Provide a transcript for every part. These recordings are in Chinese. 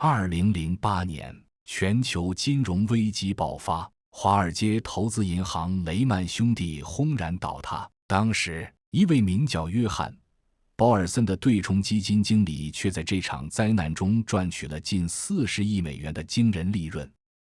2008年，全球金融危机爆发，华尔街投资银行雷曼兄弟轰然倒塌。当时，一位名叫约翰·保尔森的对冲基金经理却在这场灾难中赚取了近40亿美元的惊人利润。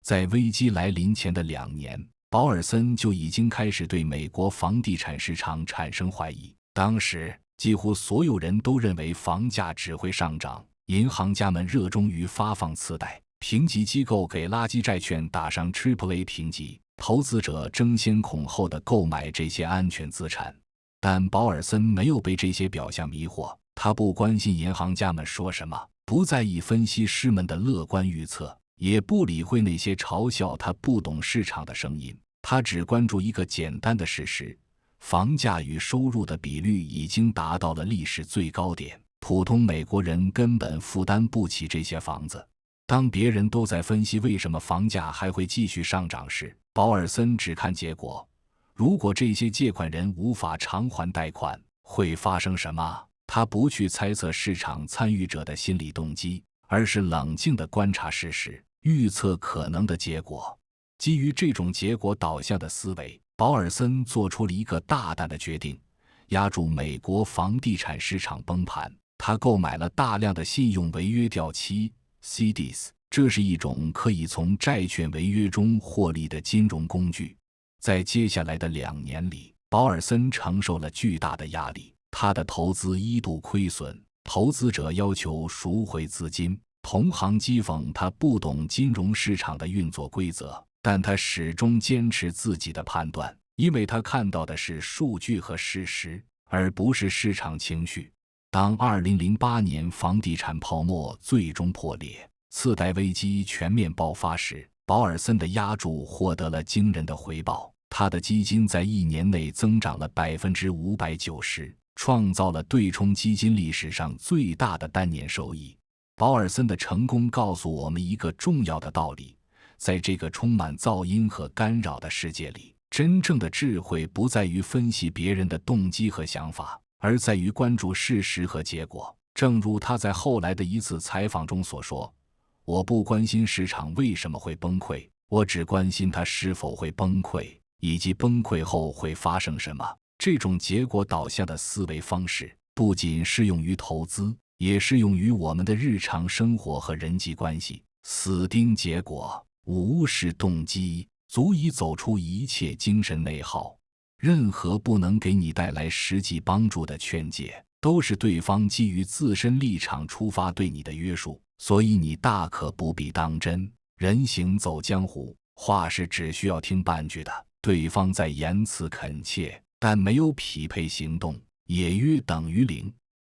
在危机来临前的2年，保尔森就已经开始对美国房地产市场产生怀疑。当时，几乎所有人都认为房价只会上涨，银行家们热衷于发放次贷，评级机构给垃圾债券打上 AAA 评级，投资者争先恐后地购买这些安全资产。但保尔森没有被这些表象迷惑，他不关心银行家们说什么，不在意分析师们的乐观预测，也不理会那些嘲笑他不懂市场的声音。他只关注一个简单的事实：房价与收入的比率已经达到了历史最高点，普通美国人根本负担不起这些房子。当别人都在分析为什么房价还会继续上涨时，保尔森只看结果。如果这些借款人无法偿还贷款，会发生什么？他不去猜测市场参与者的心理动机，而是冷静地观察事实，预测可能的结果。基于这种结果导向的思维，保尔森做出了一个大胆的决定，压住美国房地产市场崩盘。他购买了大量的信用违约掉期 CDs， 这是一种可以从债券违约中获利的金融工具。在接下来的2年里，保尔森承受了巨大的压力，他的投资一度亏损，投资者要求赎回资金，同行讥讽他不懂金融市场的运作规则，但他始终坚持自己的判断，因为他看到的是数据和事实，而不是市场情绪。当2008年房地产泡沫最终破裂，次贷危机全面爆发时，保尔森的押注获得了惊人的回报，他的基金在1年内增长了 590%， 创造了对冲基金历史上最大的单年收益。保尔森的成功告诉我们一个重要的道理：在这个充满噪音和干扰的世界里，真正的智慧不在于分析别人的动机和想法，而在于关注事实和结果。正如他在后来的一次采访中所说，我不关心市场为什么会崩溃，我只关心它是否会崩溃，以及崩溃后会发生什么。这种结果导向的思维方式不仅适用于投资，也适用于我们的日常生活和人际关系。死盯结果，无视动机，足以走出一切精神内耗。任何不能给你带来实际帮助的劝解，都是对方基于自身立场出发对你的约束，所以你大可不必当真。人行走江湖，话是只需要听半句的，对方在言辞恳切，但没有匹配行动，也约等于零。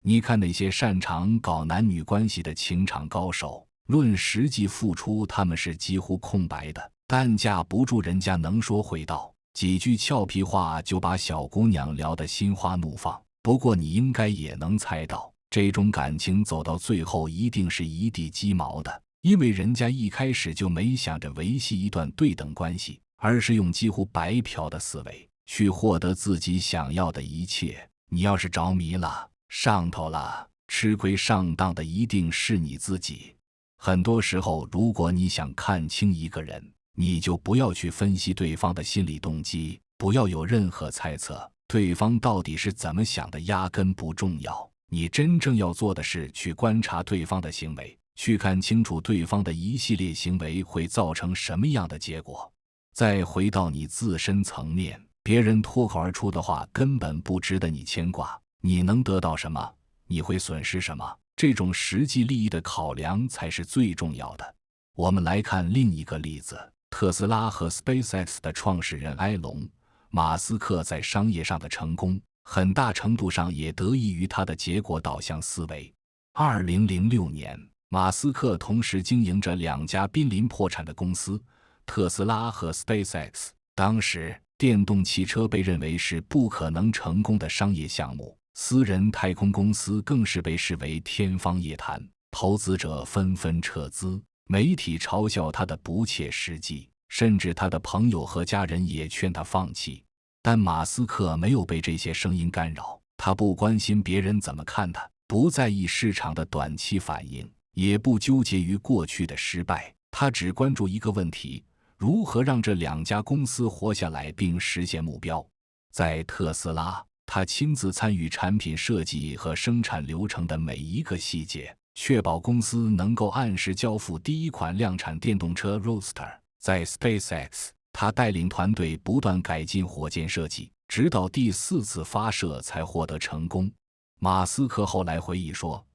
你看那些擅长搞男女关系的情场高手，论实际付出他们是几乎空白的，但架不住人家能说会道，几句俏皮话就把小姑娘聊得心花怒放。不过你应该也能猜到，这种感情走到最后一定是一地鸡毛的，因为人家一开始就没想着维系一段对等关系，而是用几乎白嫖的思维去获得自己想要的一切。你要是着迷了，上头了，吃亏上当的一定是你自己。很多时候，如果你想看清一个人，你就不要去分析对方的心理动机，不要有任何猜测，对方到底是怎么想的压根不重要。你真正要做的是去观察对方的行为，去看清楚对方的一系列行为会造成什么样的结果。再回到你自身层面，别人脱口而出的话根本不值得你牵挂，你能得到什么？你会损失什么？这种实际利益的考量才是最重要的。我们来看另一个例子，特斯拉和 SpaceX 的创始人埃隆·马斯克在商业上的成功，很大程度上也得益于他的结果导向思维。2006年，马斯克同时经营着2家濒临破产的公司，特斯拉和 SpaceX。当时，电动汽车被认为是不可能成功的商业项目，私人太空公司更是被视为天方夜谭，投资者纷纷撤资，媒体嘲笑他的不切实际，甚至他的朋友和家人也劝他放弃。但马斯克没有被这些声音干扰，他不关心别人怎么看他，不在意市场的短期反应，也不纠结于过去的失败，他只关注一个问题：如何让这2家公司活下来并实现目标。在特斯拉，他亲自参与产品设计和生产流程的每一个细节，确保公司能够按时交付第一款量产电动车 Roadster。在 SpaceX， 他带领团队不断改进火箭设计，直到第4次发射才获得成功。马斯克后来回忆说，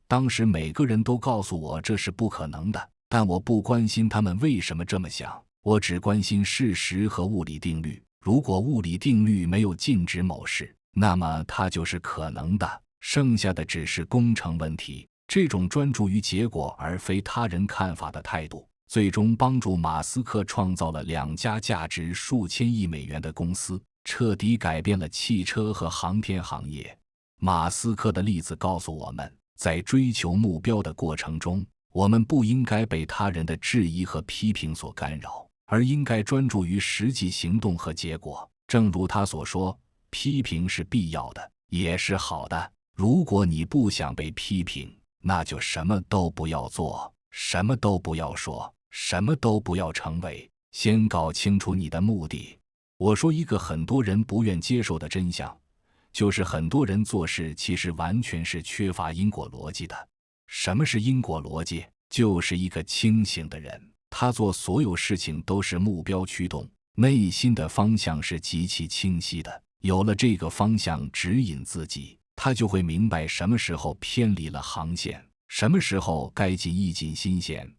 当时每个人都告诉我这是不可能的，但我不关心他们为什么这么想，我只关心事实和物理定律。如果物理定律没有禁止某事，那么它就是可能的，剩下的只是工程问题。这种专注于结果而非他人看法的态度，最终帮助马斯克创造了2家价值数千亿美元的公司，彻底改变了汽车和航天行业。马斯克的例子告诉我们，在追求目标的过程中，我们不应该被他人的质疑和批评所干扰，而应该专注于实际行动和结果。正如他所说，批评是必要的，也是好的。如果你不想被批评，那就什么都不要做，什么都不要说，什么都不要成为。先搞清楚你的目的。我说一个很多人不愿接受的真相，就是很多人做事其实完全是缺乏因果逻辑的。什么是因果逻辑？就是一个清醒的人，他做所有事情都是目标驱动，内心的方向是极其清晰的。有了这个方向指引自己，他就会明白什么时候偏离了航线，什么时候该意进心弦。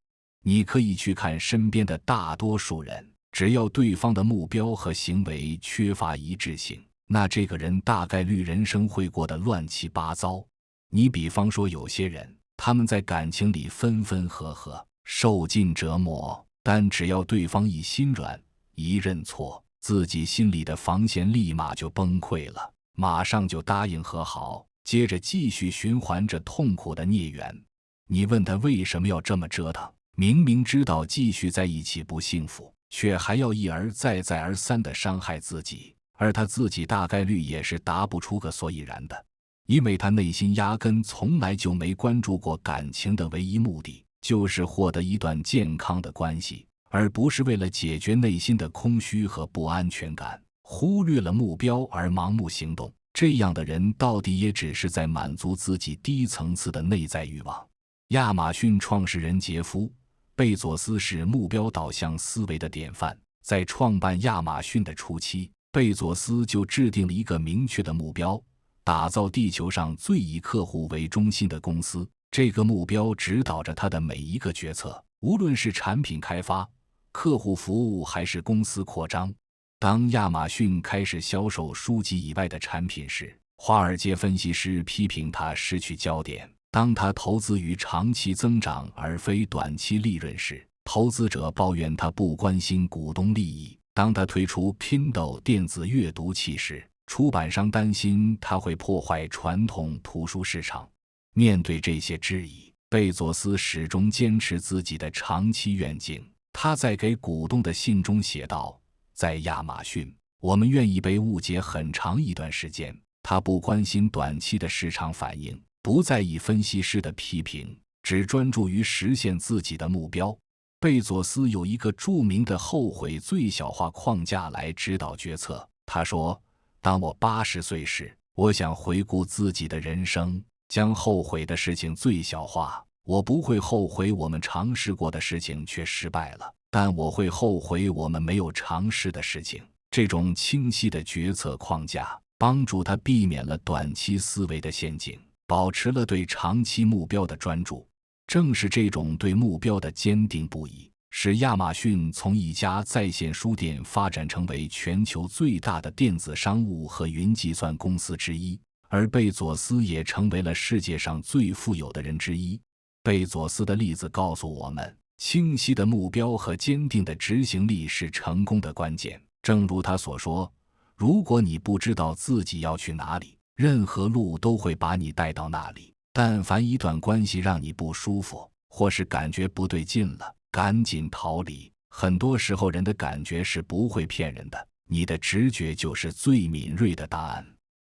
你可以去看身边的大多数人，只要对方的目标和行为缺乏一致性，那这个人大概率人生会过得乱七八糟。你比方说有些人，他们在感情里分分合合，受尽折磨，但只要对方一心软，一认错，自己心里的防线立马就崩溃了，马上就答应和好，接着继续循环着痛苦的孽缘。你问他为什么要这么折腾，明明知道继续在一起不幸福，却还要一而再再而三地伤害自己，而他自己大概率也是答不出个所以然的，因为他内心压根从来就没关注过感情的唯一目的，就是获得一段健康的关系，而不是为了解决内心的空虚和不安全感，忽略了目标而盲目行动。这样的人到底也只是在满足自己低层次的内在欲望。亚马逊创始人杰夫·贝佐斯是目标导向思维的典范。在创办亚马逊的初期，贝佐斯就制定了一个明确的目标，打造地球上最以客户为中心的公司。这个目标指导着他的每一个决策，无论是产品开发、客户服务还是公司扩张。当亚马逊开始销售书籍以外的产品时，华尔街分析师批评他失去焦点。当他投资于长期增长而非短期利润时，投资者抱怨他不关心股东利益。当他推出 Kindle 电子阅读器时，出版商担心他会破坏传统图书市场。面对这些质疑，贝佐斯始终坚持自己的长期愿景。他在给股东的信中写道，在亚马逊，我们愿意被误解很长一段时间。他不关心短期的市场反应，不在意分析师的批评，只专注于实现自己的目标。贝佐斯有一个著名的后悔最小化框架来指导决策。他说，当我80岁时，我想回顾自己的人生，将后悔的事情最小化。我不会后悔我们尝试过的事情却失败了，但我会后悔我们没有尝试的事情。这种清晰的决策框架帮助他避免了短期思维的陷阱，保持了对长期目标的专注。正是这种对目标的坚定不移，使亚马逊从一家在线书店发展成为全球最大的电子商务和云计算公司之一，而贝佐斯也成为了世界上最富有的人之一。贝佐斯的例子告诉我们，清晰的目标和坚定的执行力是成功的关键。正如他所说，如果你不知道自己要去哪里，任何路都会把你带到那里。但凡一段关系让你不舒服，或是感觉不对劲了，赶紧逃离。很多时候人的感觉是不会骗人的，你的直觉就是最敏锐的答案。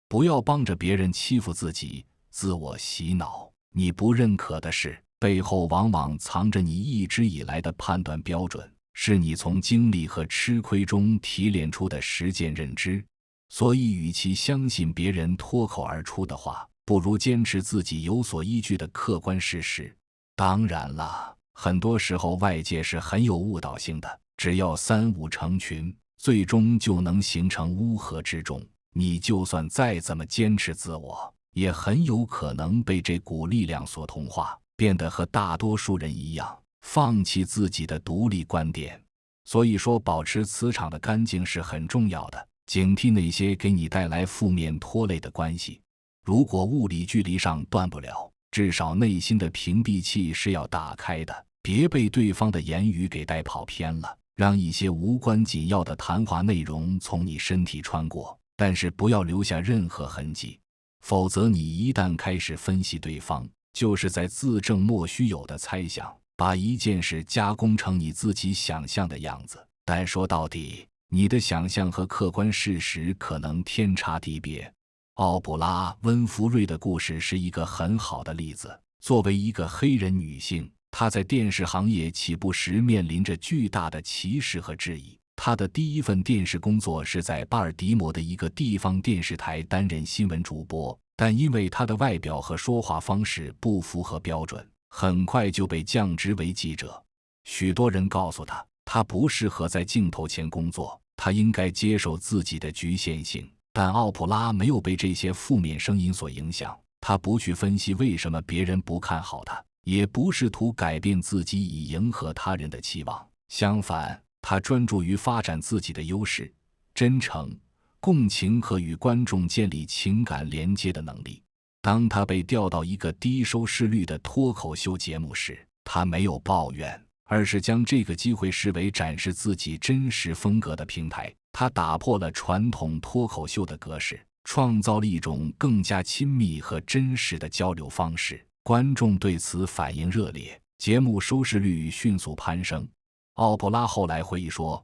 不要帮着别人欺负自己，自我洗脑。你不认可的事，背后往往藏着你一直以来的判断标准，是你从经历和吃亏中提炼出的实践认知。所以与其相信别人脱口而出的话，不如坚持自己有所依据的客观事实。当然了，很多时候外界是很有误导性的，只要三五成群，最终就能形成乌合之众。你就算再怎么坚持自我，也很有可能被这股力量所同化，变得和大多数人一样，放弃自己的独立观点。所以说，保持磁场的干净是很重要的，警惕那些给你带来负面拖累的关系。如果物理距离上断不了，至少内心的屏蔽器是要打开的，别被对方的言语给带跑偏了，让一些无关紧要的谈话内容从你身体穿过，但是不要留下任何痕迹。否则你一旦开始分析对方，就是在自证莫须有的猜想，把一件事加工成你自己想象的样子。但说到底，你的想象和客观事实可能天差地别。奥普拉·温弗瑞的故事是一个很好的例子。作为一个黑人女性，她在电视行业起步时面临着巨大的歧视和质疑。她的第一份电视工作是在巴尔的摩的一个地方电视台担任新闻主播，但因为她的外表和说话方式不符合标准，很快就被降职为记者。许多人告诉她，她不适合在镜头前工作，她应该接受自己的局限性。但奥普拉没有被这些负面声音所影响，她不去分析为什么别人不看好她，也不试图改变自己以迎合他人的期望。相反，她专注于发展自己的优势：真诚、共情和与观众建立情感连接的能力。当她被调到一个低收视率的脱口秀节目时，她没有抱怨，而是将这个机会视为展示自己真实风格的平台。他打破了传统脱口秀的格式，创造了一种更加亲密和真实的交流方式。观众对此反应热烈，节目收视率迅速攀升。奥普拉后来回忆说：“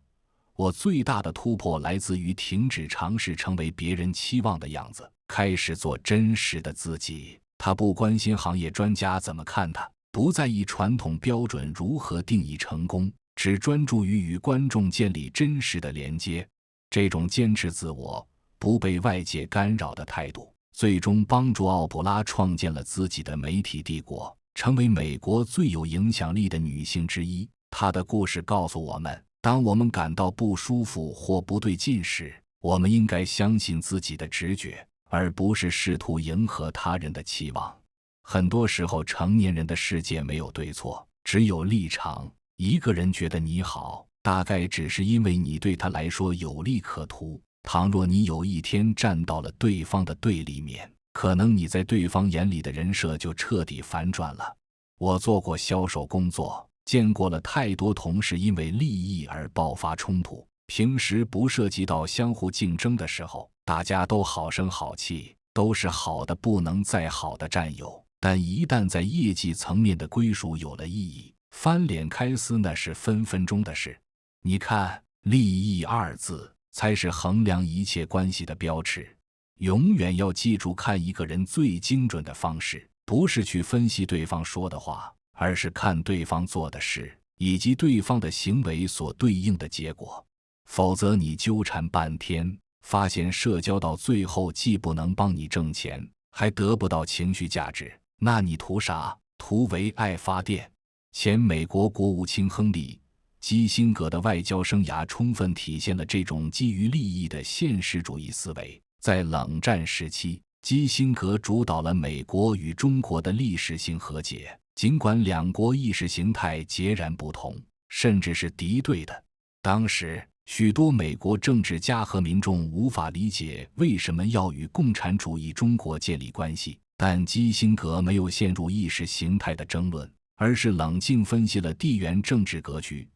我最大的突破来自于停止尝试成为别人期望的样子，开始做真实的自己。”他不关心行业专家怎么看他，不在意传统标准如何定义成功，只专注于与观众建立真实的连接。这种坚持自我、不被外界干扰的态度，最终帮助奥普拉创建了自己的媒体帝国，成为美国最有影响力的女性之一。她的故事告诉我们，当我们感到不舒服或不对劲时，我们应该相信自己的直觉，而不是试图迎合他人的期望。很多时候，成年人的世界没有对错，只有立场。一个人觉得你好，大概只是因为你对他来说有利可图。倘若你有一天站到了对方的对立面，可能你在对方眼里的人设就彻底反转了。我做过销售工作，见过了太多同事因为利益而爆发冲突。平时不涉及到相互竞争的时候，大家都好声好气，都是好的不能再好的战友。但一旦在业绩层面的归属有了意义，翻脸开撕那是分分钟的事。你看，利益二字才是衡量一切关系的标尺。永远要记住，看一个人最精准的方式，不是去分析对方说的话，而是看对方做的事，以及对方的行为所对应的结果。否则你纠缠半天，发现社交到最后既不能帮你挣钱，还得不到情绪价值，那你图啥？图为爱发电。前美国国务卿亨利·基辛格的外交生涯充分体现了这种基于利益的现实主义思维。在冷战时期，基辛格主导了美国与中国的历史性和解，尽管两国意识形态截然不同，甚至是敌对的。当时，许多美国政治家和民众无法理解为什么要与共产主义中国建立关系，但基辛格没有陷入意识形态的争论，而是冷静分析了地缘政治格局。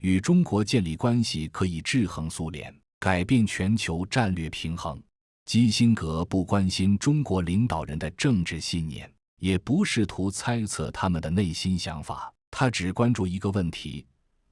与中国建立关系可以制衡苏联，改变全球战略平衡。基辛格不关心中国领导人的政治信念，也不试图猜测他们的内心想法，他只关注一个问题：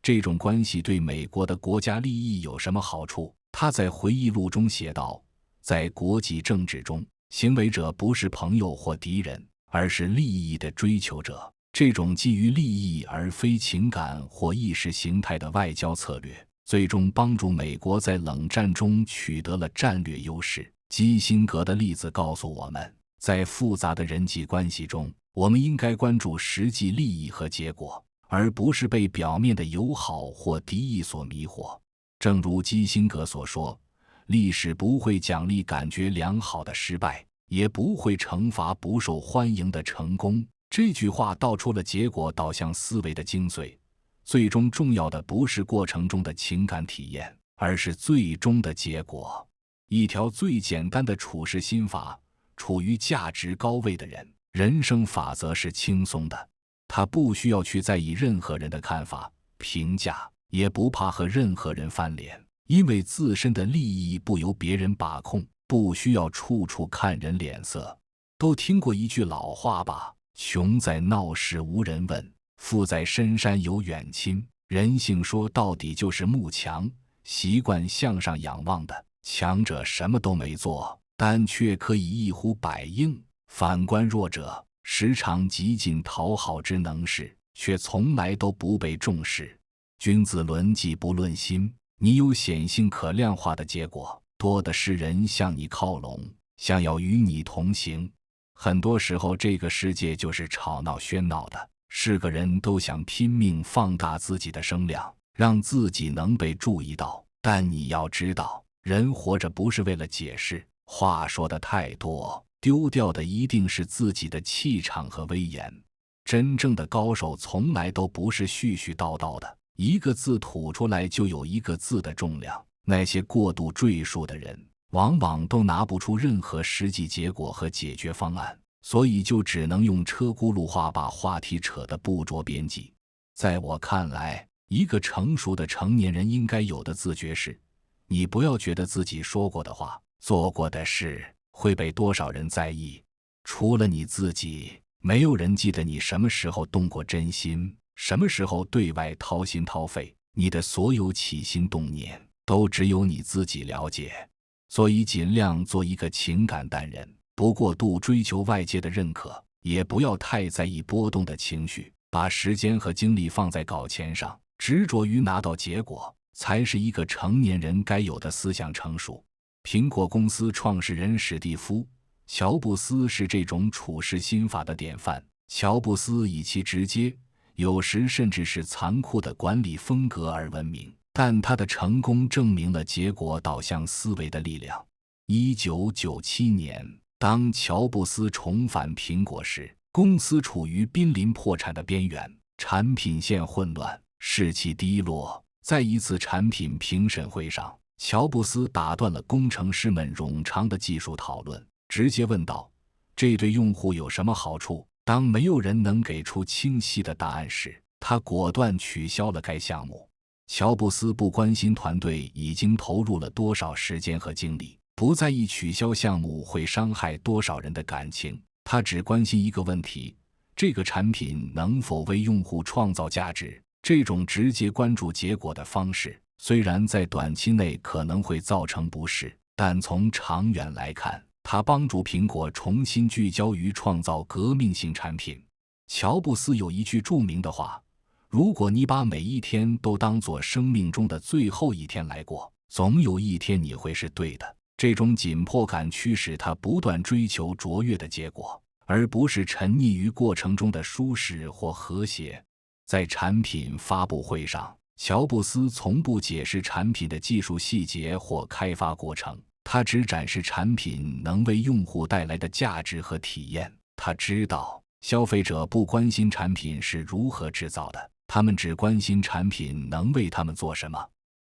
这种关系对美国的国家利益有什么好处？他在回忆录中写道，在国际政治中，行为者不是朋友或敌人，而是利益的追求者。这种基于利益而非情感或意识形态的外交策略，最终帮助美国在冷战中取得了战略优势。基辛格的例子告诉我们，在复杂的人际关系中，我们应该关注实际利益和结果，而不是被表面的友好或敌意所迷惑。正如基辛格所说，历史不会奖励感觉良好的失败，也不会惩罚不受欢迎的成功。这句话道出了结果导向思维的精髓。最终重要的不是过程中的情感体验，而是最终的结果。一条最简单的处事心法，处于价值高位的人，人生法则是轻松的。他不需要去在意任何人的看法、评价，也不怕和任何人翻脸，因为自身的利益不由别人把控，不需要处处看人脸色。都听过一句老话吧，穷在闹市无人问，富在深山有远亲。人性说到底就是慕强，习惯向上仰望的强者什么都没做，但却可以一呼百应。反观弱者，时常极尽讨好之能事，却从来都不被重视。君子论迹不论心，你有显性可量化的结果，多的是人向你靠拢，想要与你同行。很多时候这个世界就是吵闹喧闹的，是个人都想拼命放大自己的声量，让自己能被注意到。但你要知道，人活着不是为了解释，话说的太多，丢掉的一定是自己的气场和威严。真正的高手从来都不是絮絮叨叨的，一个字吐出来就有一个字的重量。那些过度赘述的人，往往都拿不出任何实际结果和解决方案，所以就只能用车轱辘话把话题扯得不着边际。在我看来，一个成熟的成年人应该有的自觉是，你不要觉得自己说过的话、做过的事会被多少人在意。除了你自己，没有人记得你什么时候动过真心，什么时候对外掏心掏肺。你的所有起心动念，都只有你自己了解。所以尽量做一个情感淡人，不过度追求外界的认可，也不要太在意波动的情绪，把时间和精力放在稿钱上，执着于拿到结果，才是一个成年人该有的思想成熟。苹果公司创始人史蒂夫·乔布斯是这种处事心法的典范。乔布斯以其直接，有时甚至是残酷的管理风格而闻名，但他的成功证明了结果导向思维的力量。1997年，当乔布斯重返苹果时，公司处于濒临破产的边缘，产品线混乱，士气低落。在一次产品评审会上，乔布斯打断了工程师们冗长的技术讨论，直接问道：“这对用户有什么好处？”当没有人能给出清晰的答案时，他果断取消了该项目。乔布斯不关心团队已经投入了多少时间和精力，不在意取消项目会伤害多少人的感情，他只关心一个问题：这个产品能否为用户创造价值。这种直接关注结果的方式，虽然在短期内可能会造成不适，但从长远来看，它帮助苹果重新聚焦于创造革命性产品。乔布斯有一句著名的话：如果你把每一天都当作生命中的最后一天来过，总有一天你会是对的。这种紧迫感驱使他不断追求卓越的结果，而不是沉溺于过程中的舒适或和谐。在产品发布会上，乔布斯从不解释产品的技术细节或开发过程，他只展示产品能为用户带来的价值和体验。他知道消费者不关心产品是如何制造的，他们只关心产品能为他们做什么。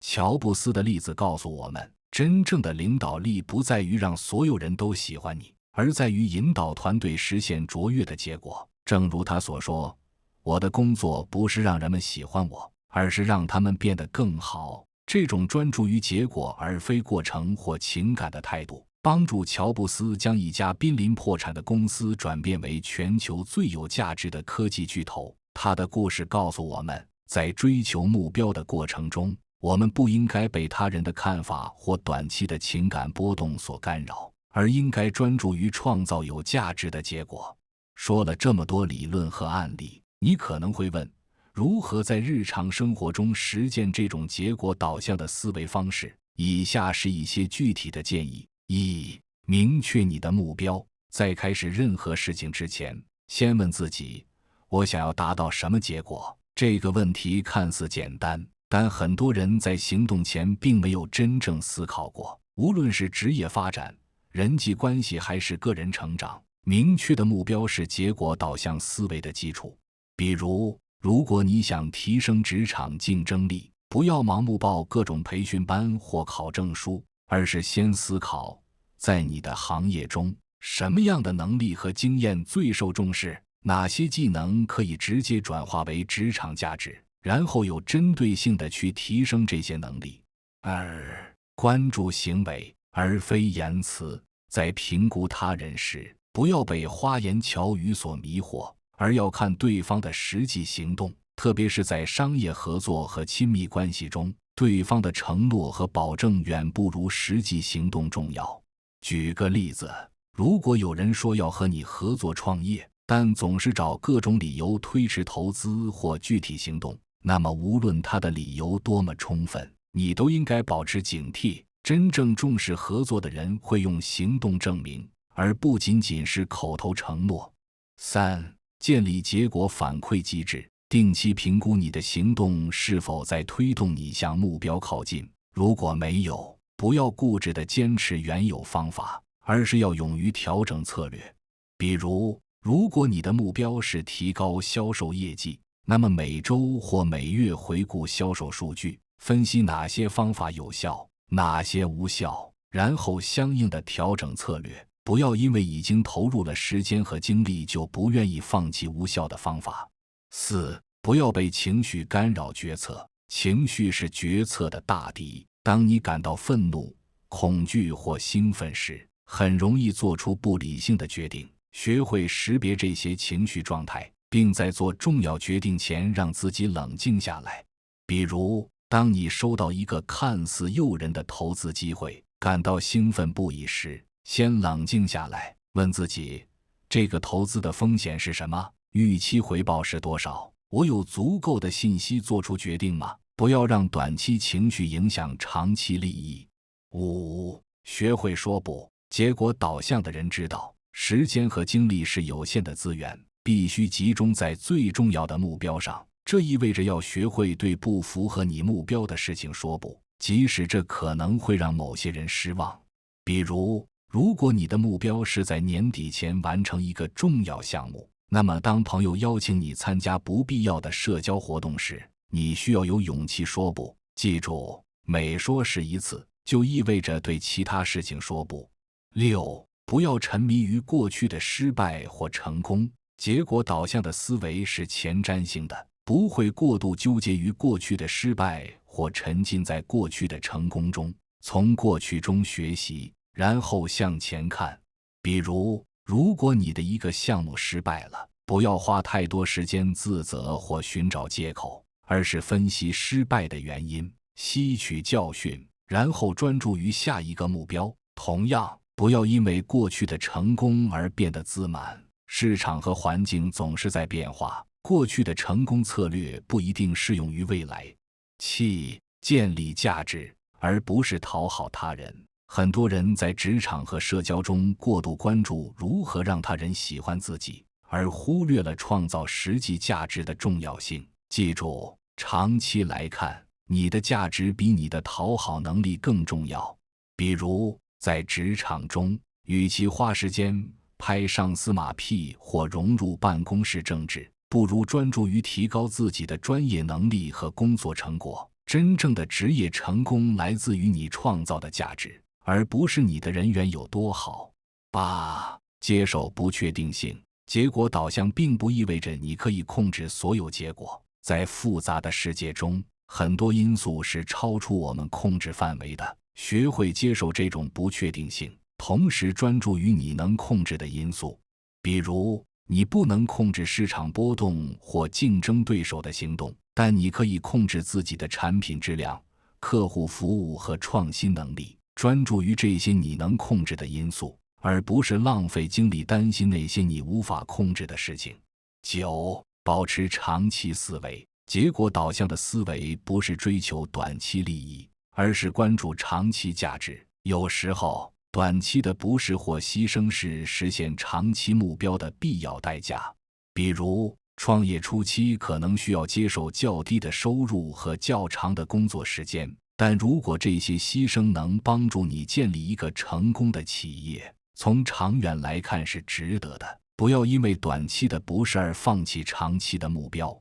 乔布斯的例子告诉我们，真正的领导力不在于让所有人都喜欢你，而在于引导团队实现卓越的结果。正如他所说，我的工作不是让人们喜欢我，而是让他们变得更好。这种专注于结果而非过程或情感的态度，帮助乔布斯将一家濒临破产的公司转变为全球最有价值的科技巨头。他的故事告诉我们，在追求目标的过程中，我们不应该被他人的看法或短期的情感波动所干扰，而应该专注于创造有价值的结果。说了这么多理论和案例，你可能会问，如何在日常生活中实践这种结果导向的思维方式？以下是一些具体的建议：一、明确你的目标。在开始任何事情之前，先问自己：我想要达到什么结果？这个问题看似简单，但很多人在行动前并没有真正思考过。无论是职业发展、人际关系还是个人成长，明确的目标是结果导向思维的基础。比如，如果你想提升职场竞争力，不要盲目报各种培训班或考证书，而是先思考，在你的行业中，什么样的能力和经验最受重视，哪些技能可以直接转化为职场价值，然后有针对性的去提升这些能力。二、关注行为而非言辞。在评估他人时，不要被花言巧语所迷惑，而要看对方的实际行动，特别是在商业合作和亲密关系中，对方的承诺和保证远不如实际行动重要。举个例子，如果有人说要和你合作创业，但总是找各种理由推迟投资或具体行动，那么无论他的理由多么充分，你都应该保持警惕。真正重视合作的人会用行动证明，而不仅仅是口头承诺。三、建立结果反馈机制，定期评估你的行动是否在推动你向目标靠近。如果没有，不要固执地坚持原有方法，而是要勇于调整策略。比如，如果你的目标是提高销售业绩，那么每周或每月回顾销售数据，分析哪些方法有效，哪些无效，然后相应的调整策略。不要因为已经投入了时间和精力就不愿意放弃无效的方法。四、不要被情绪干扰决策。情绪是决策的大敌。当你感到愤怒、恐惧或兴奋时，很容易做出不理性的决定。学会识别这些情绪状态，并在做重要决定前让自己冷静下来。比如，当你收到一个看似诱人的投资机会，感到兴奋不已时，先冷静下来，问自己：这个投资的风险是什么？预期回报是多少？我有足够的信息做出决定吗？不要让短期情绪影响长期利益。五、学会说不。结果导向的人知道，时间和精力是有限的资源，必须集中在最重要的目标上。这意味着要学会对不符合你目标的事情说不，即使这可能会让某些人失望。比如，如果你的目标是在年底前完成一个重要项目，那么当朋友邀请你参加不必要的社交活动时，你需要有勇气说不。记住，每说是一次，就意味着对其他事情说不。六、不要沉迷于过去的失败或成功。结果导向的思维是前瞻性的，不会过度纠结于过去的失败或沉浸在过去的成功中，从过去中学习，然后向前看。比如，如果你的一个项目失败了，不要花太多时间自责或寻找借口，而是分析失败的原因，吸取教训，然后专注于下一个目标。同样，不要因为过去的成功而变得自满。市场和环境总是在变化，过去的成功策略不一定适用于未来。七、建立价值，而不是讨好他人。很多人在职场和社交中过度关注如何让他人喜欢自己，而忽略了创造实际价值的重要性。记住，长期来看，你的价值比你的讨好能力更重要。比如，在职场中，与其花时间拍上司马屁或融入办公室政治，不如专注于提高自己的专业能力和工作成果。真正的职业成功来自于你创造的价值，而不是你的人缘有多好。八、接受不确定性。结果导向并不意味着你可以控制所有结果。在复杂的世界中，很多因素是超出我们控制范围的。学会接受这种不确定性，同时专注于你能控制的因素。比如，你不能控制市场波动或竞争对手的行动，但你可以控制自己的产品质量、客户服务和创新能力。专注于这些你能控制的因素，而不是浪费精力担心那些你无法控制的事情。九、保持长期思维。结果导向的思维不是追求短期利益，而是关注长期价值。有时候，短期的不是或牺牲是实现长期目标的必要代价。比如，创业初期可能需要接受较低的收入和较长的工作时间，但如果这些牺牲能帮助你建立一个成功的企业，从长远来看是值得的。不要因为短期的不是而放弃长期的目标。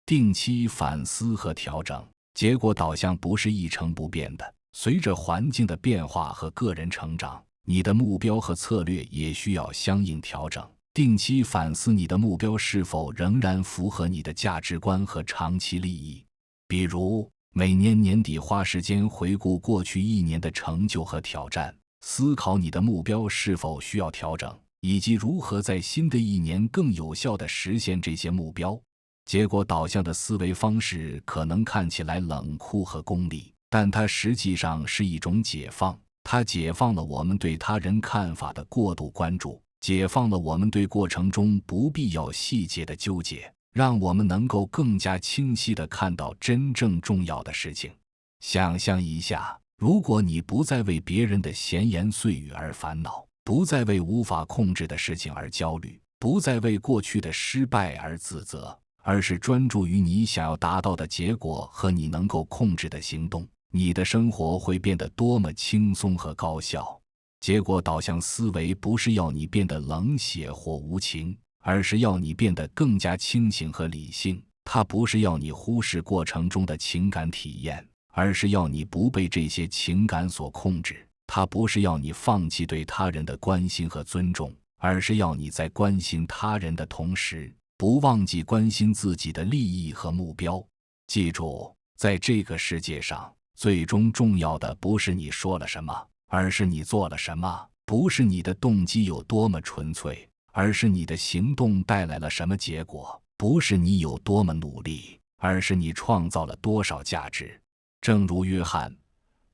定期反思和调整。结果导向不是一成不变的，随着环境的变化和个人成长，你的目标和策略也需要相应调整。定期反思你的目标是否仍然符合你的价值观和长期利益。比如，每年年底花时间回顾过去一年的成就和挑战，思考你的目标是否需要调整，以及如何在新的一年更有效地实现这些目标。结果导向的思维方式可能看起来冷酷和功利，但它实际上是一种解放。它解放了我们对他人看法的过度关注，解放了我们对过程中不必要细节的纠结，让我们能够更加清晰地看到真正重要的事情。想象一下，如果你不再为别人的闲言碎语而烦恼，不再为无法控制的事情而焦虑，不再为过去的失败而自责，而是专注于你想要达到的结果和你能够控制的行动，你的生活会变得多么轻松和高效。结果导向思维不是要你变得冷血或无情，而是要你变得更加清醒和理性。它不是要你忽视过程中的情感体验，而是要你不被这些情感所控制。它不是要你放弃对他人的关心和尊重，而是要你在关心他人的同时，不忘记关心自己的利益和目标。记住，在这个世界上，最终重要的不是你说了什么，而是你做了什么。不是你的动机有多么纯粹，而是你的行动带来了什么结果。不是你有多么努力，而是你创造了多少价值。正如约翰·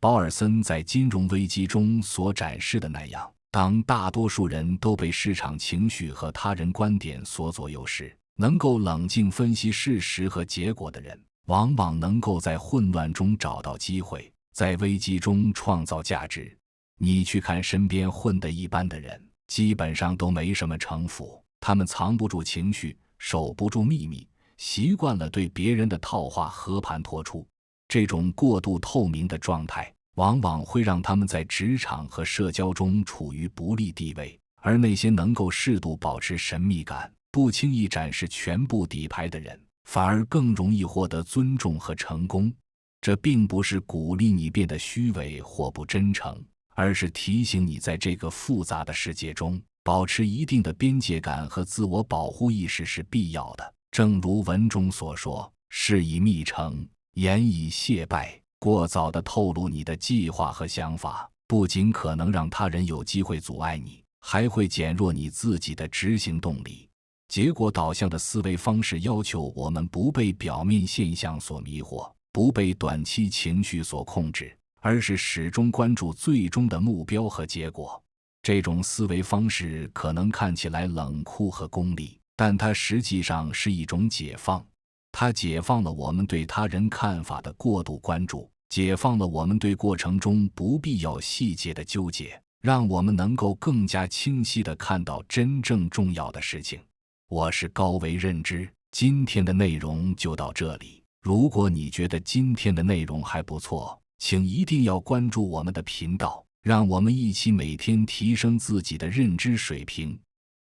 保尔森在金融危机中所展示的那样，当大多数人都被市场情绪和他人观点所左右时，能够冷静分析事实和结果的人，往往能够在混乱中找到机会，在危机中创造价值。你去看身边混得一般的人，基本上都没什么城府，他们藏不住情绪，守不住秘密，习惯了对别人的套话和盘托出。这种过度透明的状态往往会让他们在职场和社交中处于不利地位，而那些能够适度保持神秘感，不轻易展示全部底牌的人，反而更容易获得尊重和成功。这并不是鼓励你变得虚伪或不真诚，而是提醒你在这个复杂的世界中，保持一定的边界感和自我保护意识是必要的。正如文中所说，事以密成，言以谢败。过早地透露你的计划和想法，不仅可能让他人有机会阻碍你，还会减弱你自己的执行动力。结果导向的思维方式要求我们不被表面现象所迷惑，不被短期情绪所控制，而是始终关注最终的目标和结果。这种思维方式可能看起来冷酷和功利，但它实际上是一种解放。它解放了我们对他人看法的过度关注，解放了我们对过程中不必要细节的纠结，让我们能够更加清晰地看到真正重要的事情。我是高维认知，今天的内容就到这里。如果你觉得今天的内容还不错，请一定要关注我们的频道，让我们一起每天提升自己的认知水平。